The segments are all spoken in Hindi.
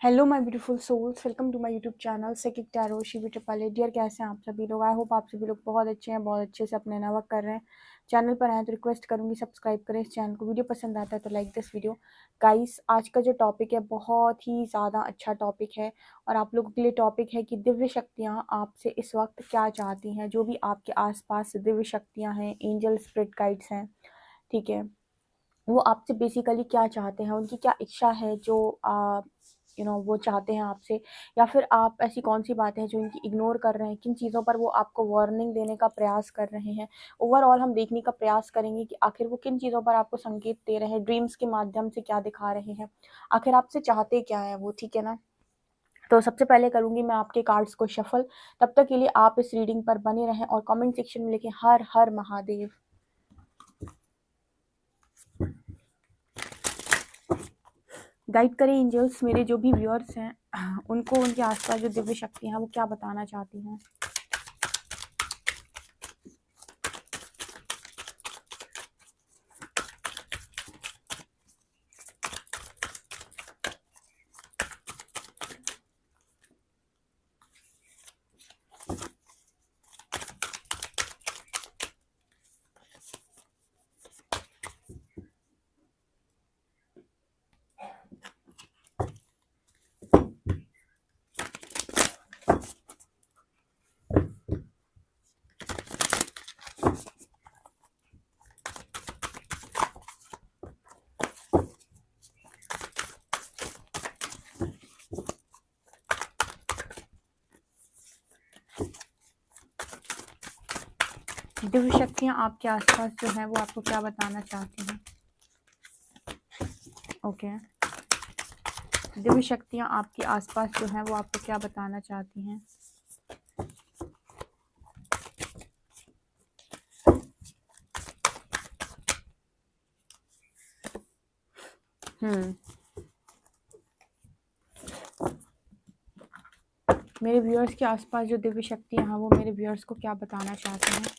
Hello my beautiful souls, welcome to my YouTube channel psychic tarot Shivi triple. Dear, कैसे हैं आप सभी लोग? आई होप आप सभी लोग बहुत अच्छे हैं, बहुत अच्छे से अपने नया वर्क कर रहे हैं। चैनल पर आए तो रिक्वेस्ट करूंगी सब्सक्राइब करें इस चैनल को। वीडियो पसंद आता है तो लाइक दिस वीडियो। गाइस, आज का जो टॉपिक है बहुत ही ज़्यादा अच्छा टॉपिक है और आप लोगों के लिए टॉपिक है कि दिव्य शक्तियाँ आपसे इस वक्त क्या चाहती हैं। जो भी आपके आसपास दिव्य शक्तियाँ हैं, एंजल स्पिरिट गाइड्स हैं, ठीक है, वो आपसे बेसिकली क्या चाहते हैं, उनकी क्या इच्छा है जो वो चाहते हैं आपसे, या फिर आप ऐसी कौन सी बातें हैं जो इनकी इग्नोर कर रहे हैं, किन चीज़ों पर वो आपको वार्निंग देने का प्रयास कर रहे हैं। ओवरऑल हम देखने का प्रयास करेंगे कि आखिर वो किन चीज़ों पर आपको संकेत दे रहे हैं, ड्रीम्स के माध्यम से क्या दिखा रहे हैं, आखिर आपसे चाहते क्या है वो, ठीक है ना। तो सबसे पहले करूंगी मैं आपके कार्ड्स को शफल। तब तक के लिए आप इस रीडिंग पर बने रहें और कमेंट सेक्शन में लिखें हर हर महादेव। गाइड करें एंजल्स मेरे जो भी व्यूअर्स हैं उनको उनके आसपास जो दिव्य शक्तियां हैं वो क्या बताना चाहती हैं। दिव्य शक्तियां आपके आसपास जो है वो आपको क्या बताना चाहती हैं। ओके, दिव्य शक्तियां आपके आसपास जो है वो आपको क्या बताना चाहती हैं। मेरे व्यूअर्स के आसपास जो दिव्य शक्तियां हैं वो मेरे व्यूअर्स को क्या बताना चाहती हैं।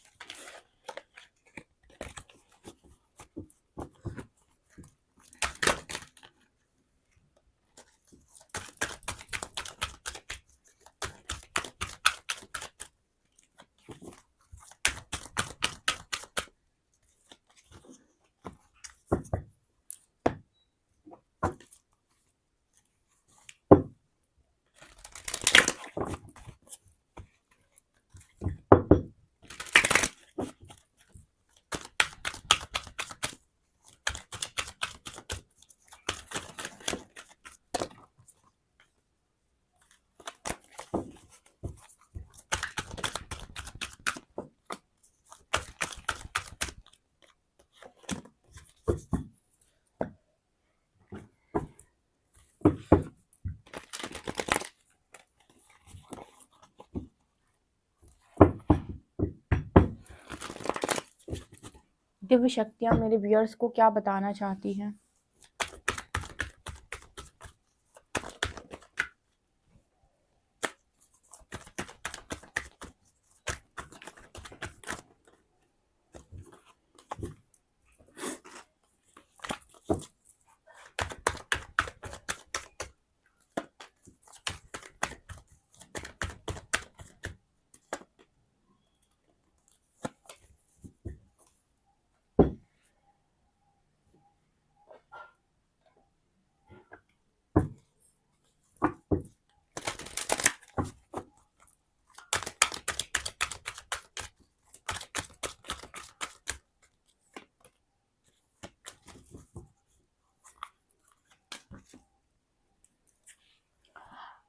दिव्य शक्तियां मेरे व्यूअर्स को क्या बताना चाहती हैं।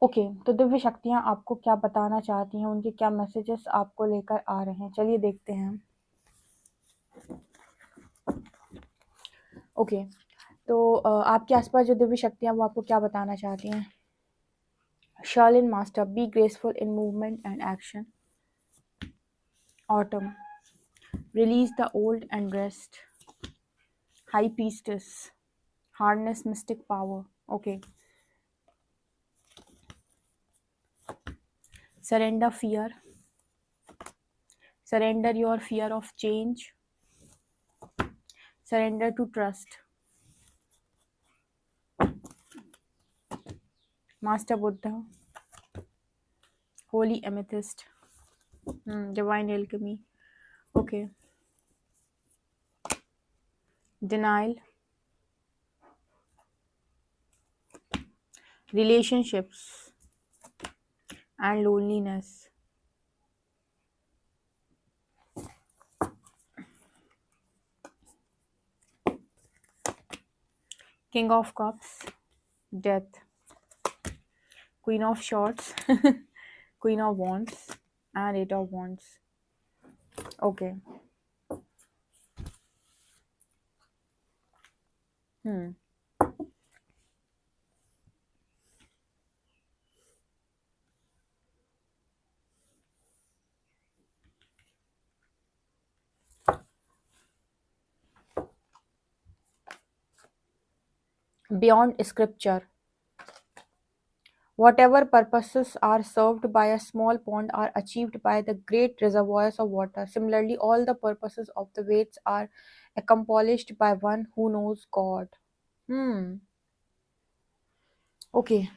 ओके, तो दिव्य शक्तियां आपको क्या बताना चाहती हैं, उनके क्या मैसेजेस आपको लेकर आ रहे हैं, चलिए देखते हैं। ओके, तो आपके आसपास जो दिव्य शक्तियां वो आपको क्या बताना चाहती हैं। Shaolin master, be graceful in movement and action. Autumn, release the old and rest. High priestess, harness mystic power. Okay, surrender fear, surrender your fear of change, surrender to trust. Master Buddha, Holi amethyst, divine alchemy, okay, denial, relationships and loneliness, king of cups, death, queen of swords, queen of wands and eight of wands, okay. Beyond scripture, whatever purposes are served by a small pond are achieved by the great reservoirs of water. Similarly, all the purposes of the Veds are accomplished by one who knows God. Okay.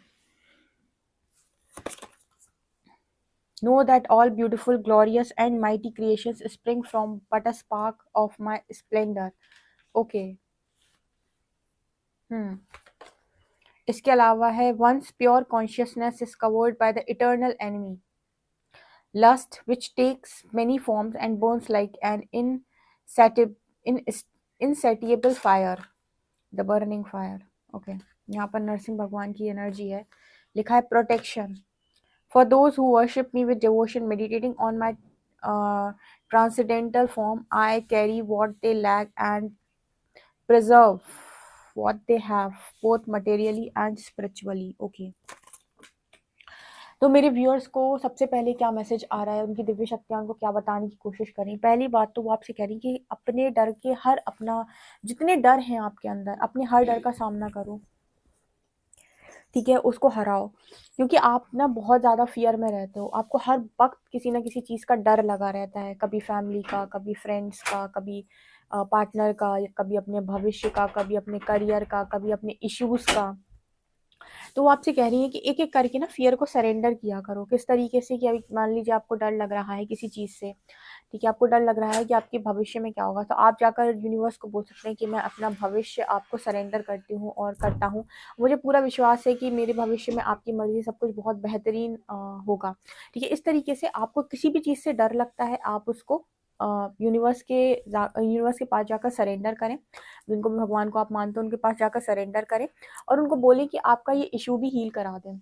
Know that all beautiful, glorious, and mighty creations spring from but a spark of my splendor. Okay. इसके अलावा है once pure consciousness is covered by the eternal enemy, lust, which takes many forms and burns like an insatiable fire, the burning fire. Okay. यहाँ पर नरसिंह भगवान की एनर्जी है, लिखा है protection. For those who worship me with devotion, meditating on my transcendental form, I carry what they lack and preserve what they have, both materially and spiritually. Okay. तो मेरे व्यूअर्स को सबसे पहले क्या मैसेज आ रहा है, उनकी दिव्य शक्तियाँ उनको क्या बताने की कोशिश करें. पहली बात तो वो आपसे कह रही कि अपने डर के अपना जितने डर हैं आपके अंदर, अपने हर डर का सामना करो, ठीक है, उसको हराओ. क्योंकि आप ना बहुत ज़्यादा फियर में रहते हो, आपको हर वक्त किसी ना किसी चीज़ का डर लगा रहता है, कभी फैमिली का, कभी फ्रेंड्स का, कभी पार्टनर का, कभी अपने भविष्य का, कभी अपने करियर का, कभी अपने इश्यूज़ का. तो वो आपसे कह रही है कि एक एक करके ना फियर को सरेंडर किया करो. किस तरीके से कि अभी मान लीजिए आपको डर लग रहा है किसी चीज़ से, ठीक है, आपको डर लग रहा है कि आपके भविष्य में क्या होगा, तो आप जाकर यूनिवर्स को बोल सकते हैं कि मैं अपना भविष्य आपको सरेंडर करती हूँ और करता हूँ. मुझे पूरा विश्वास है कि मेरे भविष्य में आपकी मर्जी सब कुछ बहुत बेहतरीन होगा. ठीक है, इस तरीके से आपको किसी भी चीज़ से डर लगता है, आप उसको यूनिवर्स के पास जाकर सरेंडर करें. जिनको भी भगवान को आप मानते हो उनके पास जाकर सरेंडर करें और उनको बोलें कि आपका ये इशू भी हील करा दें.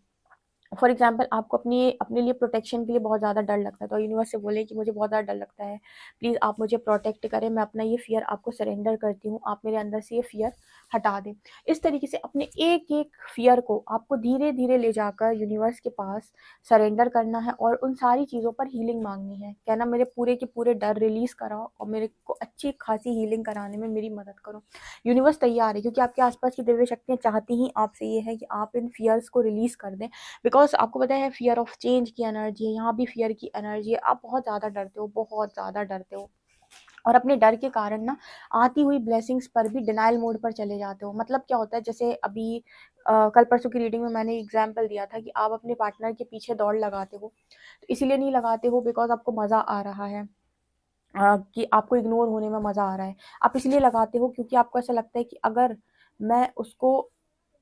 फॉर एग्जाम्पल आपको अपने लिए प्रोटेक्शन के लिए बहुत ज़्यादा डर लगता है, तो यूनिवर्स से बोले कि मुझे बहुत ज़्यादा डर लगता है, प्लीज़ आप मुझे प्रोटेक्ट करें, मैं अपना ये फियर आपको सरेंडर करती हूँ, आप मेरे अंदर से ये फियर हटा दें. इस तरीके से अपने एक एक फियर को आपको धीरे धीरे ले जाकर यूनिवर्स के पास सरेंडर करना है और उन सारी चीज़ों पर हीलिंग मांगनी है. कहना मेरे पूरे के पूरे डर रिलीज़ कराओ और मेरे को अच्छी खासी हीलिंग कराने में मेरी मदद करो. यूनिवर्स तैयार है, क्योंकि आपके आसपास की दिव्य शक्तियाँ चाहती ही आपसे ये है कि आप इन फियर्स को रिलीज़ कर दें. बिकॉज आपको पता है फियर ऑफ चेंज की एनर्जी है, यहाँ भी फियर की एनर्जी है. आप बहुत ज़्यादा डरते हो, बहुत ज़्यादा डरते हो और अपने डर के कारण ना आती हुई ब्लेसिंग्स पर भी डिनाइल मोड पर चले जाते हो. मतलब क्या होता है, जैसे अभी कल परसों की रीडिंग में मैंने एग्जाम्पल दिया था कि आप अपने पार्टनर के पीछे दौड़ लगाते हो, तो इसीलिए नहीं लगाते हो बिकॉज आपको मज़ा आ रहा है, कि आपको इग्नोर होने में मज़ा आ रहा है. आप इसलिए लगाते हो क्योंकि आपको ऐसा लगता है कि अगर मैं उसको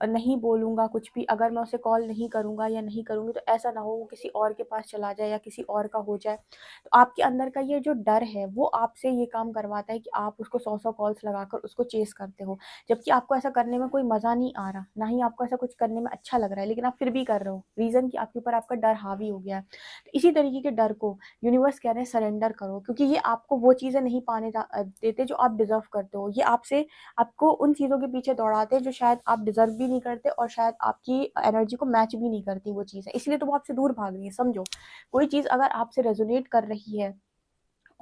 नहीं बोलूँगा कुछ भी, अगर मैं उसे कॉल नहीं करूँगा या नहीं करूँगी तो ऐसा ना हो वो किसी और के पास चला जाए या किसी और का हो जाए. तो आपके अंदर का ये जो डर है वो आपसे ये काम करवाता है कि आप उसको 100 कॉल्स लगाकर उसको चेस करते हो, जबकि आपको ऐसा करने में कोई मज़ा नहीं आ रहा, ना ही आपको ऐसा कुछ करने में अच्छा लग रहा है, लेकिन आप फिर भी कर रहे हो. रीज़न कि आपके ऊपर आपका डर हावी हो गया है. तो इसी तरीके के डर को यूनिवर्स कह रहे हैं सरेंडर करो, क्योंकि ये आपको वो चीज़ें नहीं पाने देते जो आप डिज़र्व करते हो. ये आपको उन चीज़ों के पीछे दौड़ाते हैं जो शायद आप डिज़र्व भी नहीं करते और शायद आपकी एनर्जी को मैच भी नहीं करती वो चीज़ें, इसलिए तो वो आपसे दूर भाग रही है. समझो, कोई चीज़ अगर आपसे रेजोनेट कर रही है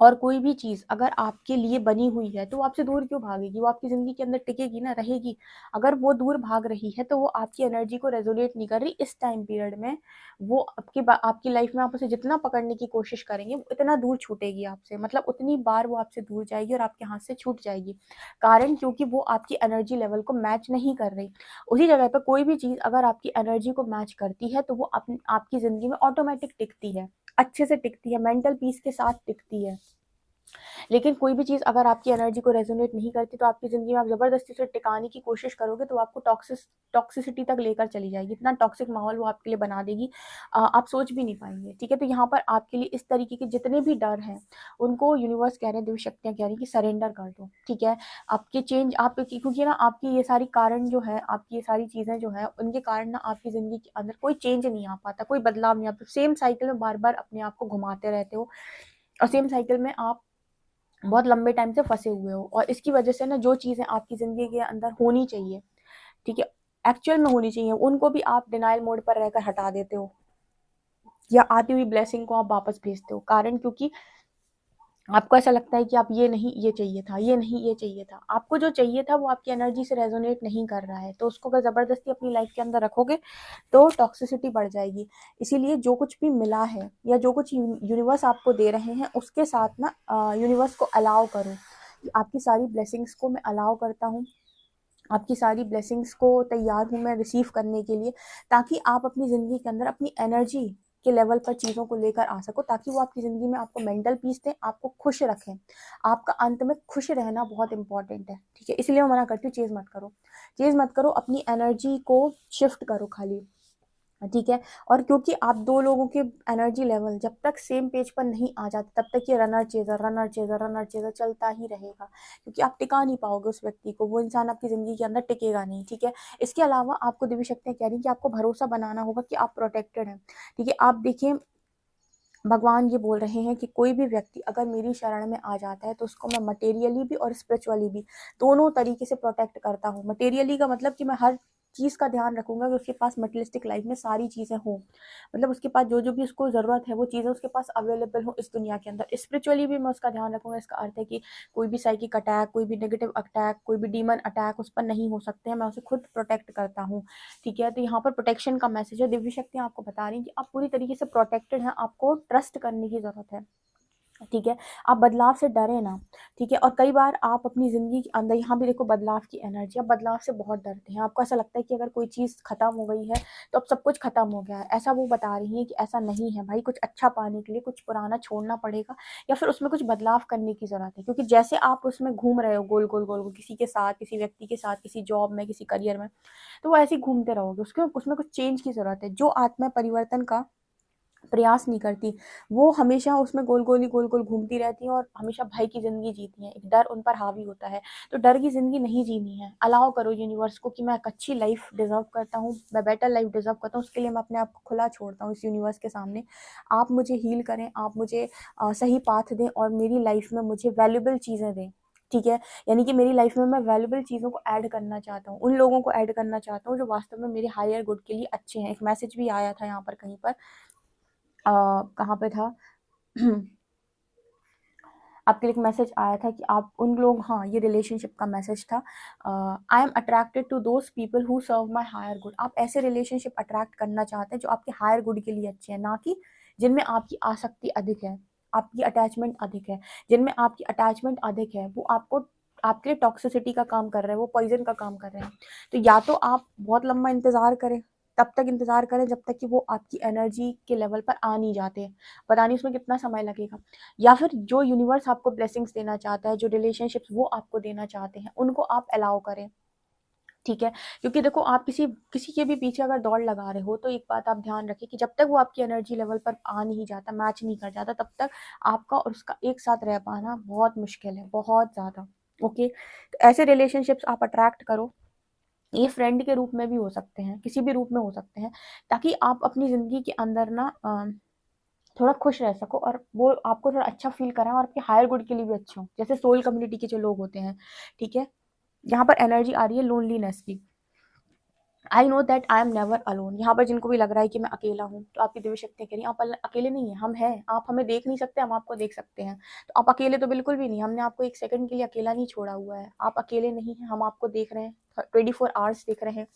और कोई भी चीज़ अगर आपके लिए बनी हुई है तो वो आपसे दूर क्यों भागेगी, वो आपकी ज़िंदगी के अंदर टिकेगी ना, रहेगी। अगर वो दूर भाग रही है तो वो आपकी एनर्जी को रेजोनेट नहीं कर रही इस टाइम पीरियड में। वो आपकी लाइफ में आप उसे जितना पकड़ने की कोशिश करेंगे वो इतना दूर छूटेगी आपसे, मतलब उतनी बार वो आपसे दूर जाएगी और आपके हाथ से छूट जाएगी। कारण क्योंकि वो आपकी एनर्जी लेवल को मैच नहीं कर रही। उसी जगह पर कोई भी चीज़ अगर आपकी एनर्जी को मैच करती है तो वो आपकी ज़िंदगी में ऑटोमेटिक टिकती है, अच्छे से टिकती है, मेंटल पीस के साथ टिकती है। लेकिन कोई भी चीज़ अगर आपकी एनर्जी को रेजोनेट नहीं करती तो आपकी ज़िंदगी में आप ज़बरदस्ती से टिकाने की कोशिश करोगे तो आपको टॉक्सिसिटी तक लेकर चली जाएगी, इतना टॉक्सिक माहौल वो आपके लिए बना देगी, आप सोच भी नहीं पाएंगे। ठीक है, तो यहाँ पर आपके लिए इस तरीके के जितने भी डर हैं उनको यूनिवर्स कह रहे हैं, देवी शक्तियाँ कह रही हैं कि सरेंडर कर दो। ठीक है, आपके चेंज आप क्योंकि ना आपकी ये सारी कारण जो है, आपकी ये सारी चीज़ें जो है उनके कारण ना आपकी ज़िंदगी के अंदर कोई चेंज नहीं आ पाता, कोई बदलाव नहीं आता, सेम साइकिल में बार बार अपने आप को घुमाते रहते हो और सेम साइकिल में आप बहुत लंबे टाइम से फंसे हुए हो। और इसकी वजह से ना जो चीज़ें आपकी ज़िंदगी के अंदर होनी चाहिए, ठीक है, एक्चुअल में होनी चाहिए, उनको भी आप डिनाइल मोड पर रहकर हटा देते हो या आती हुई ब्लेसिंग को आप वापस भेजते हो। कारण क्योंकि आपको ऐसा लगता है कि आप ये नहीं, ये चाहिए था, ये नहीं, ये चाहिए था। आपको जो चाहिए था वो आपकी एनर्जी से रेजोनेट नहीं कर रहा है, तो उसको अगर ज़बरदस्ती अपनी लाइफ के अंदर रखोगे तो टॉक्सिसिटी बढ़ जाएगी। इसीलिए जो कुछ भी मिला है या जो कुछ यूनिवर्स आपको दे रहे हैं उसके साथ ना यूनिवर्स को अलाउ करो कि आपकी सारी ब्लेसिंग्स को मैं अलाउ करता हूँ, आपकी सारी ब्लेसिंग्स को तैयार हूँ मैं रिसीव करने के लिए, ताकि आप अपनी ज़िंदगी के अंदर अपनी एनर्जी के लेवल पर चीज़ों को लेकर आ सको, ताकि वो आपकी ज़िंदगी में आपको मेंटल पीस दें, आपको खुश रखें। आपका अंत में खुश रहना बहुत इंपॉर्टेंट है। ठीक है, इसलिए मैं मना करती हूँ चेज़ मत करो, चेज़ मत करो, अपनी एनर्जी को शिफ्ट करो खाली। ठीक है, और क्योंकि आप दो लोगों के एनर्जी लेवल जब तक सेम पेज पर नहीं आ जाते तब तक ये runner chaser runner chaser runner chaser चलता ही रहेगा, क्योंकि आप टिका नहीं पाओगे उस व्यक्ति को, वो इंसान आपकी ज़िंदगी के अंदर टिकेगा नहीं। ठीक है, इसके अलावा आपको देवी शक्तियाँ कह रही हैं कि आपको भरोसा बनाना होगा कि आप प्रोटेक्टेड हैं। ठीक है, आप देखिए भगवान ये बोल रहे हैं कि कोई भी व्यक्ति अगर मेरी शरण में आ जाता है तो उसको मैं मटेरियली भी और स्पिरिचुअली भी दोनों तरीके से प्रोटेक्ट करता हूँ। मटेरियली का मतलब कि मैं हर चीज़ का ध्यान रखूंगा कि उसके पास मटेरियलिस्टिक लाइफ में सारी चीज़ें हों, मतलब उसके पास जो जो भी उसको ज़रूरत है वो चीज़ें उसके पास अवेलेबल हो इस दुनिया के अंदर। स्पिरिचुअली भी मैं उसका ध्यान रखूंगा, इसका अर्थ है कि कोई भी साइकिक अटैक, कोई भी नेगेटिव अटैक, कोई भी डीमन अटैक उस पर नहीं हो सकते हैं, मैं उसे खुद प्रोटेक्ट करता हूँ। ठीक है, तो यहाँ पर प्रोटेक्शन का मैसेज है, दिव्य शक्तियाँ आपको बता रही हैं कि आप पूरी तरीके से प्रोटेक्टेड हैं, आपको ट्रस्ट करने की ज़रूरत है। ठीक है, आप बदलाव से डरे ना। ठीक है, और कई बार आप अपनी ज़िंदगी के अंदर, यहाँ भी देखो बदलाव की एनर्जी, आप बदलाव से बहुत डरते हैं, आपको ऐसा लगता है कि अगर कोई चीज़ खत्म हो गई है तो अब सब कुछ खत्म हो गया है। ऐसा वो बता रही हैं कि ऐसा नहीं है भाई, कुछ अच्छा पाने के लिए कुछ पुराना छोड़ना पड़ेगा या फिर उसमें कुछ बदलाव करने की ज़रूरत है, क्योंकि जैसे आप उसमें घूम रहे हो गोल गोल गोल गोल, किसी के साथ, किसी व्यक्ति के साथ, किसी जॉब में, किसी करियर में, तो वो ऐसे ही घूमते रहोगे, उसमें कुछ चेंज की ज़रूरत है। जो आत्मा परिवर्तन का प्रयास नहीं करती, वो हमेशा उसमें गोल गोल घूमती रहती हैं और हमेशा भय की ज़िंदगी जीती हैं, एक डर उन पर हावी होता है। तो डर की ज़िंदगी नहीं जीनी है, अलाउ करो यूनिवर्स को कि मैं एक अच्छी लाइफ डिज़र्व करता हूँ, मैं बेटर लाइफ डिज़र्व करता हूँ, उसके लिए मैं अपने आप को खुला छोड़ता हूँ इस यूनिवर्स के सामने। आप मुझे हील करें, आप मुझे सही पाथ दें और मेरी लाइफ में मुझे वैल्यूएबल चीज़ें दें। ठीक है, यानी कि मेरी लाइफ में मैं वैल्यूएबल चीज़ों को ऐड करना चाहता हूँ, उन लोगों को ऐड करना चाहता हूँ जो वास्तव में मेरे हायर गुड के लिए अच्छे हैं। एक मैसेज भी आया था यहाँ पर कहीं पर, कहाँ पे था आपके लिए एक मैसेज आया था कि आप उन लोग, हाँ ये रिलेशनशिप का मैसेज था, I am attracted to those people who serve my higher good. आप ऐसे रिलेशनशिप अट्रैक्ट करना चाहते हैं जो आपके हायर गुड के लिए अच्छे हैं, ना कि जिनमें आपकी आसक्ति अधिक है, आपकी अटैचमेंट अधिक है। जिनमें आपकी अटैचमेंट अधिक है वो आपको, आपके लिए टॉक्सिसिटी का काम कर रहे हैं, वो पॉइजन का काम कर रहे हैं। तो या तो आप बहुत लंबा इंतज़ार करें, तब तक इंतज़ार करें जब तक कि वो आपकी एनर्जी के लेवल पर आ नहीं जाते, पता नहीं उसमें कितना समय लगेगा। या फिर जो यूनिवर्स आपको ब्लेसिंग्स देना चाहता है, जो रिलेशनशिप्स वो आपको देना चाहते हैं, उनको आप अलाउ करें। ठीक है, क्योंकि देखो आप किसी किसी के भी पीछे अगर दौड़ लगा रहे हो तो एक बात आप ध्यान रखें कि जब तक वो आपकी एनर्जी लेवल पर आ नहीं जाता, मैच नहीं कर जाता, तब तक आपका और उसका एक साथ रह पाना बहुत मुश्किल है, बहुत ज़्यादा। ओके, तो ऐसे रिलेशनशिप्स आप अट्रैक्ट करो, ये फ्रेंड के रूप में भी हो सकते हैं, किसी भी रूप में हो सकते हैं, ताकि आप अपनी ज़िंदगी के अंदर ना थोड़ा खुश रह सको और वो आपको थोड़ा अच्छा फील कराएं और आपके हायर गुड के लिए भी अच्छे हों, जैसे सोल कम्युनिटी के जो लोग होते हैं। ठीक है, यहाँ पर एनर्जी आ रही है लोनलीनेस की। I know that I am never alone. यहाँ पर जिनको भी लग रहा है कि मैं अकेला हूँ, तो आपकी दिव्य शक्तियाँ कह रही हैं आप अकेले नहीं हैं, हम हैं। आप हमें देख नहीं सकते, हम आपको देख सकते हैं। तो आप अकेले तो बिल्कुल भी नहीं, हमने आपको एक सेकंड के लिए अकेला नहीं छोड़ा हुआ है। आप अकेले नहीं हैं, हम आपको देख रहे हैं, 24 आवर्स देख रहे हैं,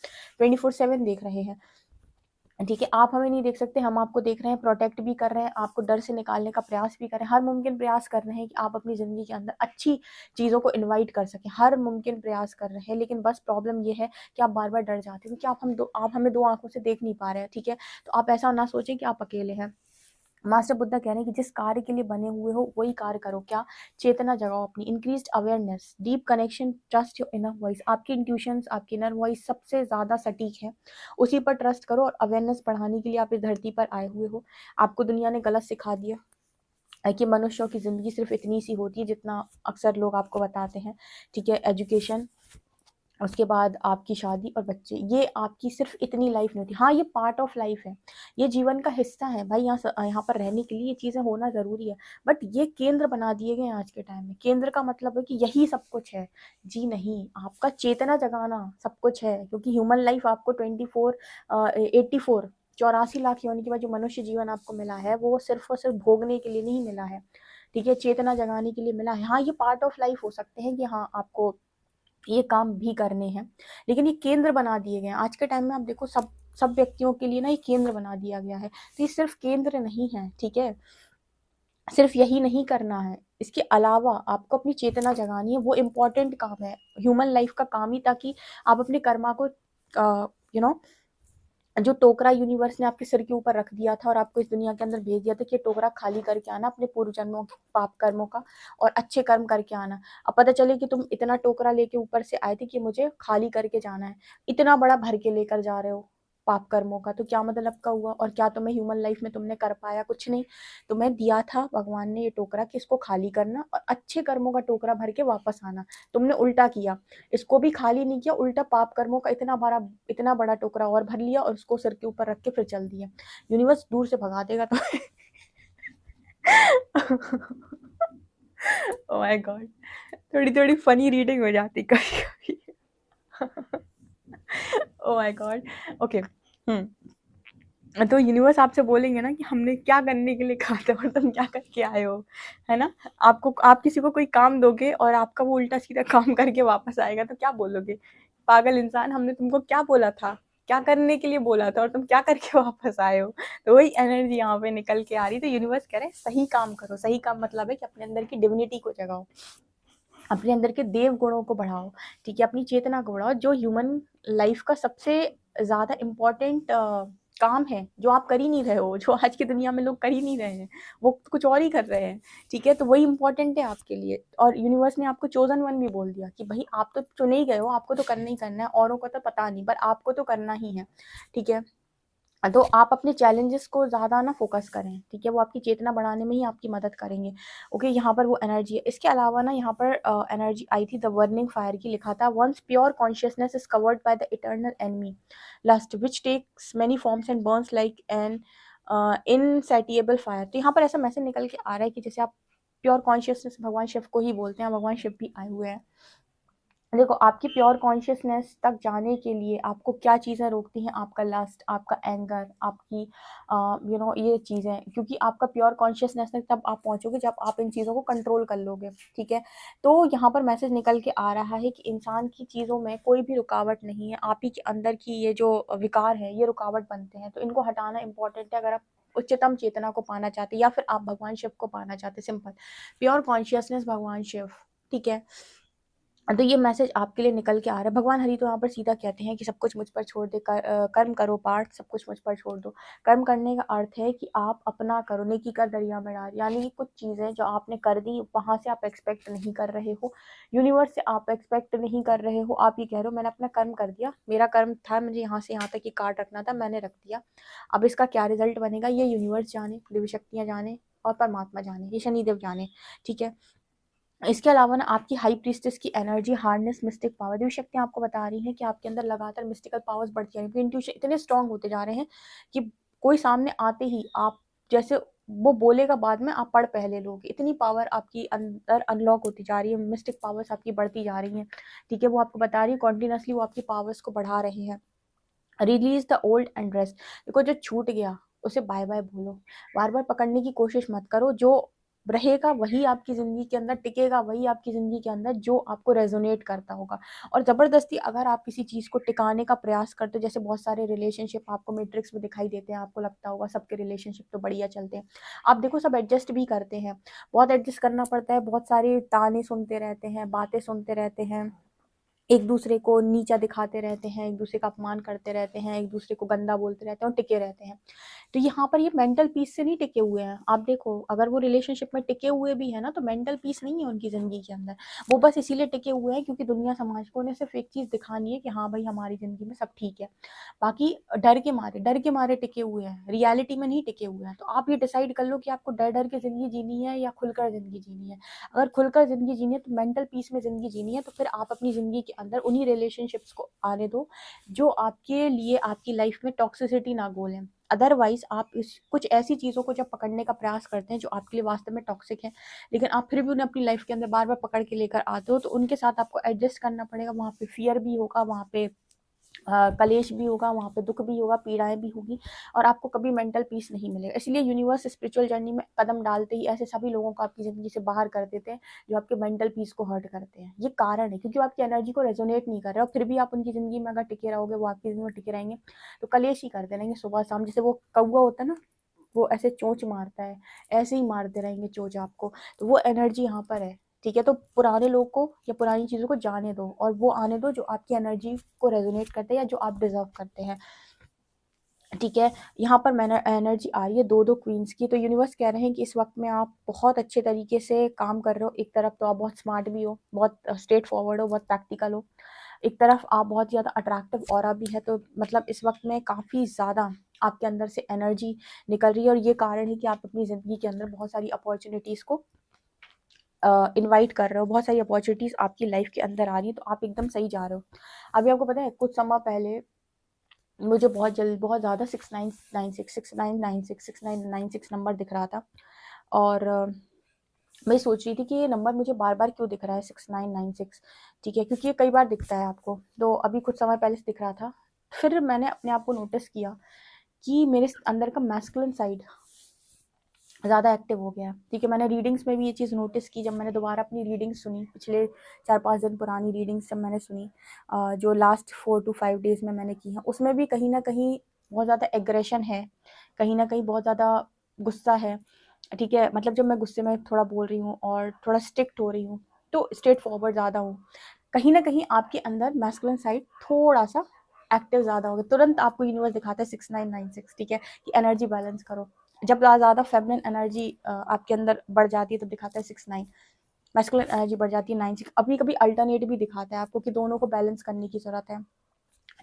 24/7 देख रहे हैं। ठीक है, आप हमें नहीं देख सकते, हम आपको देख रहे हैं, प्रोटेक्ट भी कर रहे हैं, आपको डर से निकालने का प्रयास भी कर रहे हैं, हर मुमकिन प्रयास कर रहे हैं कि आप अपनी ज़िंदगी के अंदर अच्छी चीज़ों को इनवाइट कर सकें, हर मुमकिन प्रयास कर रहे हैं। लेकिन बस प्रॉब्लम ये है कि आप बार बार डर जाते हो, क्योंकि आप हमें दो आंखों से देख नहीं पा रहे हैं। ठीक है, तो आप ऐसा ना सोचें कि आप अकेले हैं। मास्टर बुद्धा कह रहे हैं कि जिस कार्य के लिए बने हुए हो वही कार्य करो। क्या? चेतना जगाओ अपनी, increased awareness, deep connection, trust your inner voice. आपकी इंट्यूशंस, आपकी इनर वॉइस सबसे ज़्यादा सटीक है, उसी पर ट्रस्ट करो। और अवेयरनेस बढ़ाने के लिए आप इस धरती पर आए हुए हो। आपको दुनिया ने गलत सिखा दिया है कि मनुष्यों की ज़िंदगी सिर्फ इतनी सी होती है जितना अक्सर लोग आपको बताते हैं। ठीक है, एजुकेशन, उसके बाद आपकी शादी और बच्चे, ये आपकी सिर्फ इतनी लाइफ नहीं होती। हाँ, ये पार्ट ऑफ लाइफ है, ये जीवन का हिस्सा है भाई। यहाँ पर रहने के लिए ये चीज़ें होना ज़रूरी है, बट ये केंद्र बना दिए गए हैं आज के टाइम में। केंद्र का मतलब है कि यही सब कुछ है। जी नहीं, आपका चेतना जगाना सब कुछ है, क्योंकि ह्यूमन लाइफ आपको 84 लाख योनि के बाद जो मनुष्य जीवन आपको मिला है, वो सिर्फ और सिर्फ भोगने के लिए नहीं मिला है। ठीक है, चेतना जगाने के लिए मिला है। हाँ, ये पार्ट ऑफ लाइफ हो सकते हैं कि हाँ आपको ये काम भी करने हैं, लेकिन ये केंद्र बना दिए गए हैं। आज के टाइम में आप देखो, सब सब व्यक्तियों के लिए ना ये केंद्र बना दिया गया है। तो ये सिर्फ केंद्र नहीं है, ठीक है, सिर्फ यही नहीं करना है, इसके अलावा आपको अपनी चेतना जगानी है। वो इम्पोर्टेंट काम है, ह्यूमन लाइफ का काम ही, ताकि आप अपने कर्मा को यू नो जो टोकरा यूनिवर्स ने आपके सिर के ऊपर रख दिया था और आपको इस दुनिया के अंदर भेज दिया था कि ये टोकरा खाली करके आना अपने पूर्व जन्मों के पाप कर्मों का, और अच्छे कर्म करके आना। अब पता चले कि तुम इतना टोकरा लेके ऊपर से आए थे कि मुझे खाली करके जाना है, इतना बड़ा भर के लेकर जा रहे हो पाप कर्मों का, तो क्या मतलब का हुआ? और क्या तुम्हें ह्यूमन लाइफ में तुमने कर पाया? कुछ नहीं। तुम्हें दिया था भगवान ने ये टोकरा कि इसको खाली करना और अच्छे कर्मों का टोकरा भर के वापस आना। तुमने उल्टा किया, इसको भी खाली नहीं किया, उल्टा पाप कर्मों का इतना बड़ा टोकरा और भर लिया और उसको सिर के ऊपर रख के फिर चल दिया। यूनिवर्स दूर से भगा देगा तो ओह माय गॉड, थोड़ी थोड़ी फनी रीडिंग हो जाती कभी कभी। Oh my God, okay. तो यूनिवर्स आपसे बोलेंगे ना कि हमने क्या करने के लिए कहा था और तुम क्या करके आए हो, है ना? आप किसी को कोई काम दोगे और आपका वो उल्टा सीधा काम करके वापस आएगा, तो क्या बोलोगे? पागल इंसान, हमने तुमको क्या बोला था, क्या करने के लिए बोला था और तुम क्या करके वापस आए हो? तो वही एनर्जी यहाँ पे निकल के आ रही। तो यूनिवर्स कह रहे हैं सही काम करो। सही काम मतलब है कि अपने अंदर की डिविनिटी को जगाओ, अपने अंदर के देव गुणों को बढ़ाओ। ठीक है, अपनी चेतना को बढ़ाओ। जो ह्यूमन लाइफ का सबसे ज़्यादा इम्पोर्टेंट काम है, जो आप कर ही नहीं रहे हो, जो आज की दुनिया में लोग कर ही नहीं रहे हैं, वो कुछ और ही कर रहे हैं। ठीक है, तो वही इम्पोर्टेंट है आपके लिए। और यूनिवर्स ने आपको चोजन वन भी बोल दिया कि भाई आप तो चुने ही गए हो, आपको तो करना ही करना है, औरों को तो पता नहीं, पर आपको तो करना ही है। ठीक है, तो आप अपने चैलेंजेस को ज़्यादा ना फोकस करें। ठीक है, वो आपकी चेतना बढ़ाने में ही आपकी मदद करेंगे। ओके, यहाँ पर वो एनर्जी है। इसके अलावा ना यहाँ पर एनर्जी आई थी द बर्निंग फायर की, लिखा था once pure consciousness is covered by the eternal enemy lust which takes many forms and burns like an insatiable fire. तो यहाँ पर ऐसा मैसेज निकल के आ रहा है कि जैसे आप प्योर कॉन्शियसनेस भगवान शिव को ही बोलते हैं, भगवान शिव भी आए हुए हैं। देखो, आपकी प्योर कॉन्शियसनेस तक जाने के लिए आपको क्या चीज़ें रोकती हैं? आपका लस्ट, आपका एंगर, आपकी ये चीज़ें, क्योंकि आपका प्योर कॉन्शियसनेस तक तब आप पहुंचोगे जब आप इन चीज़ों को कंट्रोल कर लोगे। ठीक है, तो यहाँ पर मैसेज निकल के आ रहा है कि इंसान की चीज़ों में कोई भी रुकावट नहीं है, आप ही के अंदर की ये जो विकार है ये रुकावट बनते हैं, तो इनको हटाना इंपॉर्टेंट है। अगर आप उच्चतम चेतना को पाना चाहते या फिर आप भगवान शिव को पाना चाहते, सिंपल प्योर कॉन्शियसनेस भगवान शिव। ठीक है, तो ये मैसेज आपके लिए निकल के आ रहा है। भगवान हरि तो यहाँ पर सीधा कहते हैं कि सब कुछ मुझ पर छोड़ दे, कर्म करो पार्थ, सब कुछ मुझ पर छोड़ दो। कर्म करने का अर्थ है कि आप अपना करो, नेकी का दरिया में डाल, यानी कि कुछ चीज़ें जो आपने कर दी वहाँ से आप एक्सपेक्ट नहीं कर रहे हो, यूनिवर्स से आप एक्सपेक्ट नहीं कर रहे हो। आप ये कह रहे हो मैंने अपना कर्म कर दिया, मेरा कर्म था मुझे यहाँ से यहाँ तक ये कार्ड रखना था, मैंने रख दिया, अब इसका क्या रिजल्ट बनेगा ये यूनिवर्स जाने, दिव्य शक्तियाँ जाने और परमात्मा जाने, ये शनिदेव जाने। ठीक है, इसके अलावा ना आपकी हाई प्रीस्टेस की एनर्जी, हार्डनेस, मिस्टिक पावर, ये शक्तियाँ आपको बता रही हैं कि आपके अंदर लगातार मिस्टिकल पावर्स बढ़ती जा रही हैं, इंट्यूशन इतने स्ट्रांग होते जा रहे हैं कि कोई सामने आते ही आप जैसे वो बोलेगा बाद में आप पढ़ पहले लोगे, इतनी पावर आपकी अंदर अनलॉक होती जा रही है, मिस्टिक पावर्स आपकी बढ़ती जा रही हैं। ठीक है, वो आपको बता रही है कॉन्टिन्यूसली वो आपकी पावर्स को बढ़ा रहे हैं। Release the old and rest. देखो जो छूट गया उसे बाय बाय बोलो, बार बार पकड़ने की कोशिश मत करो। जो रहेगा वही आपकी ज़िंदगी के अंदर टिकेगा, वही आपकी ज़िंदगी के अंदर जो आपको रेजोनेट करता होगा। और ज़बरदस्ती अगर आप किसी चीज़ को टिकाने का प्रयास करते हो, जैसे बहुत सारे रिलेशनशिप आपको मैट्रिक्स में दिखाई देते हैं, आपको लगता होगा सबके रिलेशनशिप तो बढ़िया चलते हैं। आप देखो सब एडजस्ट भी करते हैं, बहुत एडजस्ट करना पड़ता है, बहुत सारे ताने सुनते रहते हैं, बातें सुनते रहते हैं, एक दूसरे को नीचा दिखाते रहते हैं, एक दूसरे का अपमान करते रहते हैं, एक दूसरे को गंदा बोलते रहते हैं और टिके रहते हैं। तो यहाँ पर ये मेंटल पीस से नहीं टिके हुए हैं। आप देखो अगर वो रिलेशनशिप में टिके हुए भी है ना, तो मेंटल पीस नहीं है उनकी ज़िंदगी के अंदर। वो बस इसीलिए टिके हुए हैं क्योंकि दुनिया समाज को उन्हें सिर्फ एक चीज़ दिखानी है कि हाँ भाई हमारी ज़िंदगी में सब ठीक है। बाकी डर के मारे टिके हुए हैं, रियलिटी में नहीं टिके हुए हैं। तो आप ये डिसाइड कर लो कि आपको डर डर के ज़िंदगी जीनी है या खुलकर ज़िंदगी जीनी है। अगर खुलकर ज़िंदगी जीनी है तो मेंटल पीस में ज़िंदगी जीनी है, तो फिर आप अपनी ज़िंदगी के अंदर उन्हीं रिलेशनशिप्स को आने दो जो आपके लिए आपकी लाइफ में टॉक्सिसिटी ना घोलें। अदरवाइज आप इस कुछ ऐसी चीज़ों को जब पकड़ने का प्रयास करते हैं जो आपके लिए वास्तव में टॉक्सिक है, लेकिन आप फिर भी उन्हें अपनी लाइफ के अंदर बार बार पकड़ के लेकर आते हो, तो उनके साथ आपको एडजस्ट करना पड़ेगा। वहाँ पे फियर भी होगा, वहाँ पे कलेश भी होगा, वहाँ पे दुख भी होगा, पीड़ाएं भी होगी, और आपको कभी मेंटल पीस नहीं मिलेगा। इसलिए यूनिवर्स स्पिरिचुअल जर्नी में कदम डालते ही ऐसे सभी लोगों को आपकी ज़िंदगी से बाहर कर देते हैं जो आपके मेंटल पीस को हर्ट करते हैं। ये कारण है क्योंकि वो आपकी एनर्जी को रेजोनेट नहीं कर रहे, और फिर भी आप उनकी ज़िंदगी में अगर टिके रहोगे, वो आपकी ज़िंदगी में टिके रहेंगे, तो कलेश ही करते रहेंगे सुबह शाम। जैसे वो कौवा होता है ना, वो ऐसे चोंच मारता है, ऐसे ही मारते रहेंगे चोंच आपको। तो वो एनर्जी यहाँ पर है, ठीक है। तो पुराने लोग को या पुरानी चीज़ों को जाने दो और वो आने दो जो आपकी एनर्जी को रेजोनेट करते हैं या जो आप डिजर्व करते हैं, ठीक है। यहाँ पर मैंने एनर्जी आ रही है दो क्वींस की। तो यूनिवर्स कह रहे हैं कि इस वक्त में आप बहुत अच्छे तरीके से काम कर रहे हो। एक तरफ तो आप बहुत स्मार्ट भी हो, बहुत स्ट्रेट फॉरवर्ड हो, बहुत प्रैक्टिकल हो। एक तरफ आप बहुत ज़्यादा अट्रैक्टिव ऑरा भी है। तो मतलब इस वक्त में काफ़ी ज़्यादा आपके अंदर से एनर्जी निकल रही है, और ये कारण है कि आप अपनी ज़िंदगी के अंदर बहुत सारी अपॉर्चुनिटीज़ को इनवाइट कर रहे हो, बहुत सारी अपॉर्चुनिटीज़ आपकी लाइफ के अंदर आ रही है। तो आप एकदम सही जा रहे हो। अभी आपको पता है कुछ समय पहले मुझे बहुत ज़्यादा 6996 नंबर दिख रहा था, और मैं सोच रही थी कि ये नंबर मुझे बार बार क्यों दिख रहा है 6996, ठीक है, क्योंकि ये कई बार दिखता है आपको। तो अभी कुछ समय पहले से दिख रहा था। फिर मैंने अपने आप को नोटिस किया कि मेरे अंदर का मैस्कुलिन साइड ज़्यादा एक्टिव हो गया, ठीक है। मैंने रीडिंग्स में भी ये चीज़ नोटिस की। जब मैंने दोबारा अपनी रीडिंग्स सुनी, पिछले 4-5 दिन पुरानी रीडिंग्स जब मैंने सुनी, जो लास्ट 4 to 5 डेज़ में मैंने की हैं, उसमें भी कहीं न कहीं बहुत ज़्यादा एग्रेशन है, कहीं न कहीं बहुत ज़्यादा गुस्सा है, ठीक है। मतलब जब मैं गुस्से में थोड़ा बोल रही हूँ और थोड़ा स्ट्रिक्ट हो रही हूँ, तो स्ट्रेट फॉरवर्ड ज़्यादा हूँ। कहीं न कहीं आपके अंदर मैस्कुलिन साइड थोड़ा-सा एक्टिव ज़्यादा हो गया। तुरंत आपको यूनिवर्स दिखाता है 6996, ठीक है, कि एनर्जी बैलेंस करो। जब ज़्यादा फेमिनिन एनर्जी आपके अंदर बढ़ जाती है तो दिखाता है 69, मैस्कुलिन एनर्जी बढ़ जाती है 96। कभी कभी अल्टरनेट भी दिखाता है आपको कि दोनों को बैलेंस करने की ज़रूरत है,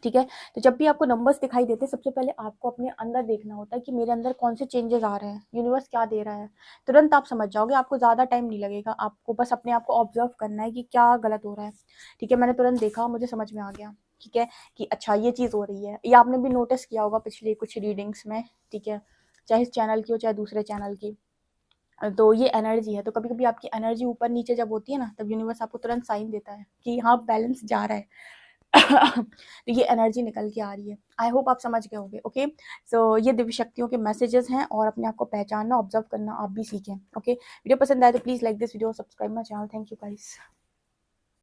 ठीक है। तो जब भी आपको नंबर्स दिखाई देते हैं, सबसे पहले आपको अपने अंदर देखना होता है कि मेरे अंदर कौन से चेंजेस आ रहे हैं, यूनिवर्स क्या दे रहा है। तुरंत आप समझ जाओगे, आपको ज़्यादा टाइम नहीं लगेगा। आपको बस अपने आप को ऑब्जर्व करना है कि क्या गलत हो रहा है, ठीक है। मैंने तुरंत देखा, मुझे समझ में आ गया, ठीक है, कि अच्छा ये चीज़ हो रही है। ये आपने भी नोटिस किया होगा पिछली कुछ रीडिंग्स में, ठीक है, चाहे इस चैनल की हो चाहे दूसरे चैनल की। तो ये एनर्जी है। तो कभी कभी आपकी एनर्जी ऊपर नीचे जब होती है ना, तब यूनिवर्स आपको तुरंत साइन देता है कि हाँ बैलेंस जा रहा है। तो ये एनर्जी निकल के आ रही है। आई होप आप समझ गए होंगे, ओके। सो ये दिव्य शक्तियों के मैसेजेस हैं, और अपने आप को पहचानना, ऑब्जर्व करना आप भी सीखें, ओके। वीडियो पसंद आए तो please like this video, subscribe my channel. Thank you guys.